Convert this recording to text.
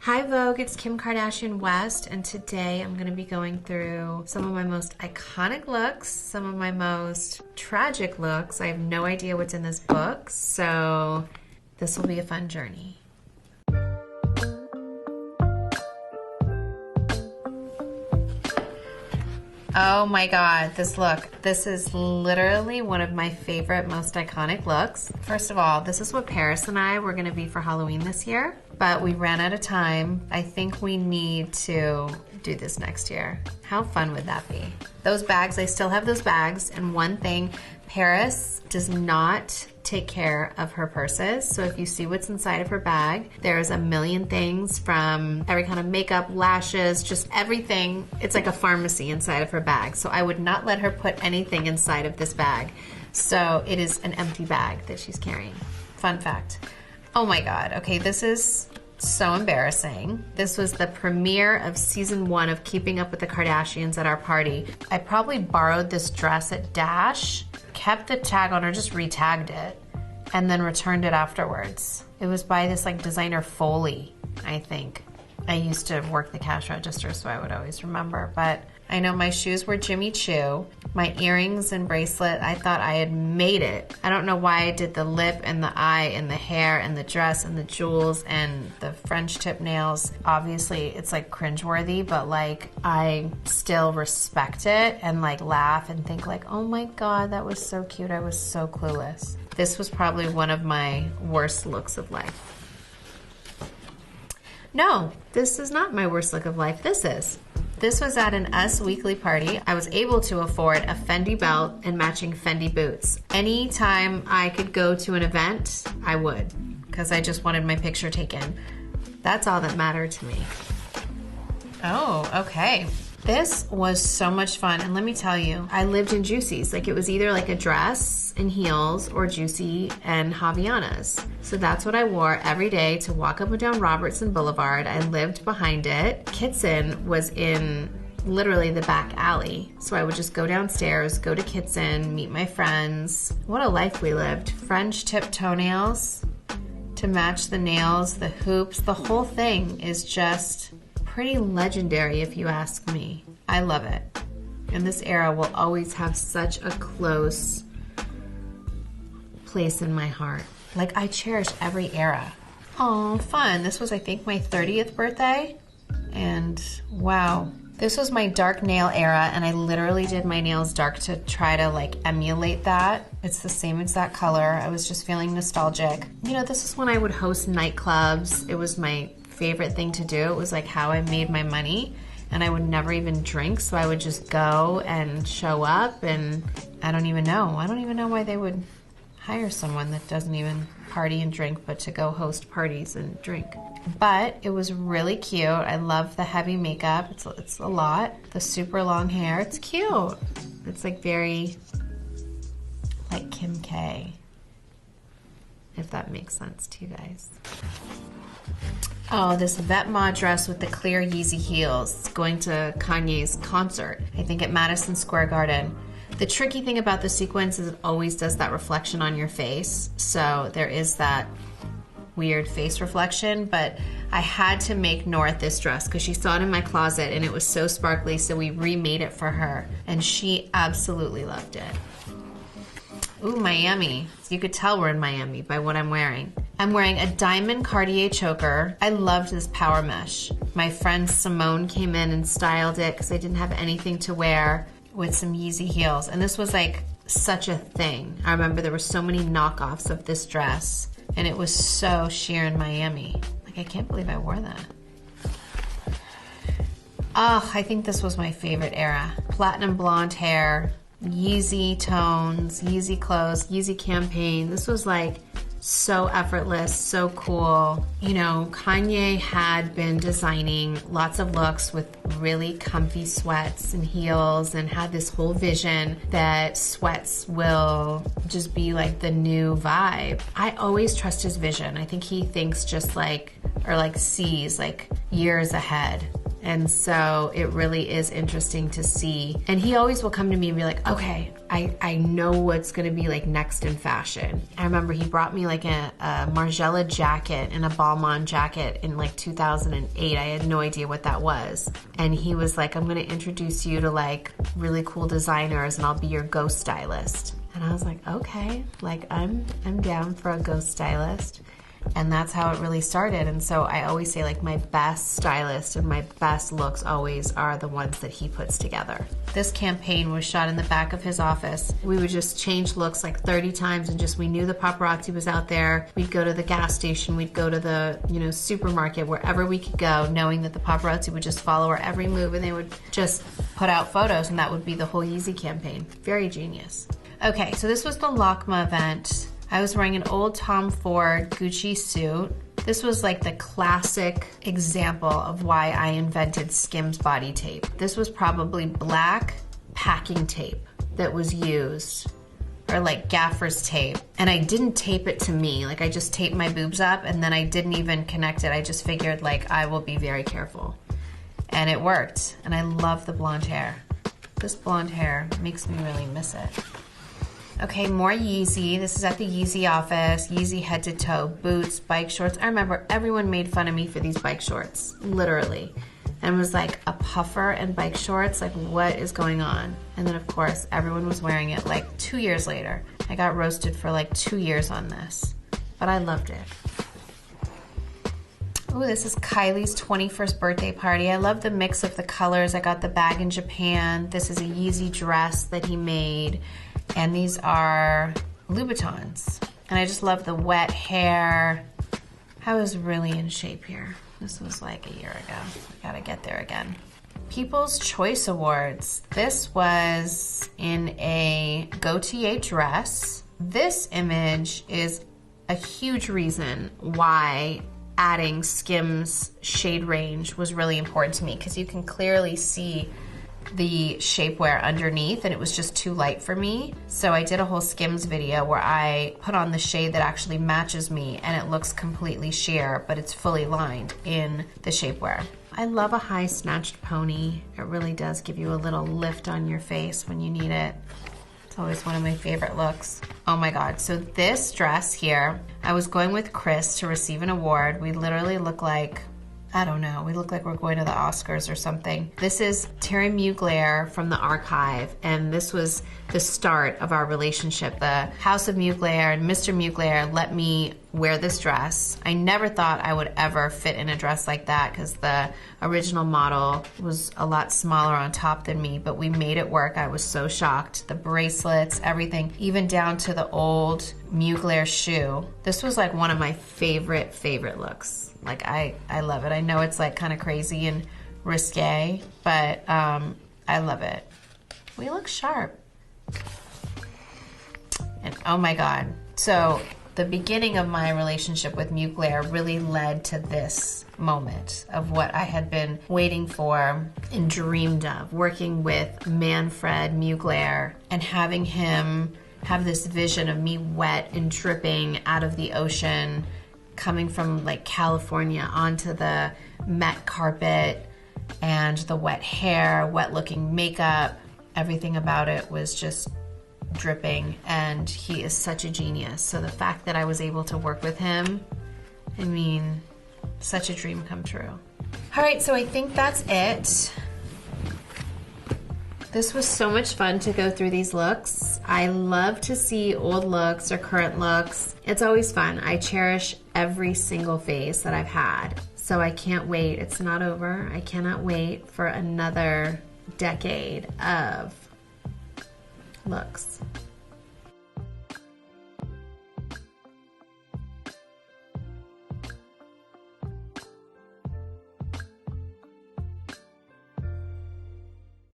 Hi Vogue, it's Kim Kardashian West, and today I'm going to be going through some of my most iconic looks, some of my most tragic looks. I have no idea what's in this book, so this will be a fun journey. Oh my God, this look. This is literally one of my favorite, most iconic looks. First of all, this is what Paris and I were gonna be for Halloween this year, but we ran out of time. I think we need to do this next year. How fun would that be? Those bags, I still have those bags, and one thing, Paris does not take care of her purses. So if you see what's inside of her bag, there's a million things, from every kind of makeup, lashes, just everything. It's like a pharmacy inside of her bag. So I would not let her put anything inside of this bag. So it is an empty bag that she's carrying. Fun fact. Oh my God. Okay, this is so embarrassing. This was the premiere of season 1 of Keeping Up with the Kardashians at our party. I probably borrowed this dress at Dash, kept the tag on, or just re-tagged it, and then returned it afterwards. It was by this like designer Foley, I think. I used to work the cash register, so I would always remember. But I know my shoes were Jimmy Choo. My earrings and bracelet, I thought I had made it. I don't know why I did the lip and the eye and the hair and the dress and the jewels and the French tip nails. Obviously, it's like cringeworthy, but like I still respect it and like laugh and think like, oh my God, that was so cute. I was so clueless. This was probably one of my worst looks of life. No, this is not my worst look of life. This was at an Us Weekly party. I was able to afford a Fendi belt and matching Fendi boots. Anytime I could go to an event, I would, because I just wanted my picture taken. That's all that mattered to me. Oh, okay. This was so much fun, and let me tell you, I lived in Juicy's. Like, it was either like a dress and heels or Juicy and Havaianas. So that's what I wore every day to walk up and down Robertson Boulevard. I lived behind it. Kitson was in literally the back alley. So I would just go downstairs, go to Kitson, meet my friends. What a life we lived. French tip toenails to match the nails, the hoops, the whole thing is just pretty legendary if you ask me. I love it. And this era will always have such a close place in my heart. Like, I cherish every era. Oh, fun. This was, I think, my 30th birthday. And wow. This was my dark nail era, and I literally did my nails dark to try to like emulate that. It's the same exact color. I was just feeling nostalgic. You know, this is when I would host nightclubs. It was my favorite thing to do. It was like how I made my money, and I would never even drink, so I would just go and show up, and I don't even know why they would hire someone that doesn't even party and drink, but to go host parties and drink. But it was really cute. I love the heavy makeup. It's a lot. The super long hair. It's cute. It's like very like Kim K, if that makes sense to you guys. Oh, this Vetements dress with the clear Yeezy heels. It's going to Kanye's concert, I think at Madison Square Garden. The tricky thing about the sequins is it always does that reflection on your face. So there is that weird face reflection, but I had to make North this dress because she saw it in my closet and it was so sparkly, so we remade it for her and she absolutely loved it. Ooh, Miami. You could tell we're in Miami by what I'm wearing. I'm wearing a diamond Cartier choker. I loved this power mesh. My friend Simone came in and styled it because I didn't have anything to wear, with some Yeezy heels. And this was like such a thing. I remember there were so many knockoffs of this dress and it was so sheer in Miami. Like, I can't believe I wore that. Oh, I think this was my favorite era. Platinum blonde hair, Yeezy tones, Yeezy clothes, Yeezy campaign. This was like so effortless, so cool. You know, Kanye had been designing lots of looks with really comfy sweats and heels and had this whole vision that sweats will just be like the new vibe. I always trust his vision. I think he thinks just like, or like sees like years ahead. And so it really is interesting to see. And he always will come to me and be like, okay, I know what's gonna be like next in fashion. I remember he brought me like a Margiela jacket and a Balmain jacket in like 2008. I had no idea what that was. And he was like, I'm gonna introduce you to like really cool designers and I'll be your ghost stylist. And I was like, okay, like I'm down for a ghost stylist. And that's how it really started. And so I always say like my best stylist and my best looks always are the ones that he puts together. This campaign was shot in the back of his office. We would just change looks like 30 times and just, we knew the paparazzi was out there. We'd go to the gas station, we'd go to the, you know, supermarket, wherever we could go, knowing that the paparazzi would just follow our every move and they would just put out photos, and that would be the whole Yeezy campaign. Very genius. Okay, so this was the LACMA event. I was wearing an old Tom Ford Gucci suit. This was like the classic example of why I invented Skims body tape. This was probably black packing tape that was used, or like gaffer's tape. And I didn't tape it to me. Like I just taped my boobs up and then I didn't even connect it. I just figured like I will be very careful. And it worked. And I love the blonde hair. This blonde hair makes me really miss it. Okay, more Yeezy. This is at the Yeezy office. Yeezy head to toe, boots, bike shorts. I remember everyone made fun of me for these bike shorts, literally. And it was like a puffer and bike shorts, like what is going on? And then of course, everyone was wearing it like 2 years later. I got roasted for like 2 years on this, but I loved it. Oh, this is Kylie's 21st birthday party. I love the mix of the colors. I got the bag in Japan. This is a Yeezy dress that he made. And these are Louboutins. And I just love the wet hair. I was really in shape here. This was like a year ago. I gotta get there again. People's Choice Awards. This was in a Gaultier dress. This image is a huge reason why adding Skims shade range was really important to me, because you can clearly see the shapewear underneath and it was just too light for me. So I did a whole Skims video where I put on the shade that actually matches me and it looks completely sheer, but it's fully lined in the shapewear. I love a high snatched pony. It really does give you a little lift on your face when you need it. It's always one of my favorite looks. Oh my God, so this dress here, I was going with Chris to receive an award. We literally look like, I don't know, we look like we're going to the Oscars or something. This is Terry Mugler from the archive, and this was the start of our relationship. The House of Mugler and Mr. Mugler let me wear this dress. I never thought I would ever fit in a dress like that because the original model was a lot smaller on top than me, but we made it work. I was so shocked. The bracelets, everything, even down to the old Mugler shoe. This was like one of my favorite looks. Like I love it. I know it's like kind of crazy and risque, but I love it. We look sharp. And oh my God. So the beginning of my relationship with Mugler really led to this moment of what I had been waiting for and dreamed of, working with Manfred Mugler and having him have this vision of me wet and dripping out of the ocean, coming from like California onto the Met carpet, and the wet hair, wet looking makeup, everything about it was just dripping, and he is such a genius. So the fact that I was able to work with him, I mean, such a dream come true. All right, so I think that's it. This was so much fun to go through these looks. I love to see old looks or current looks. It's always fun. I cherish every single phase that I've had. So I can't wait. It's not over. I cannot wait for another decade of looks.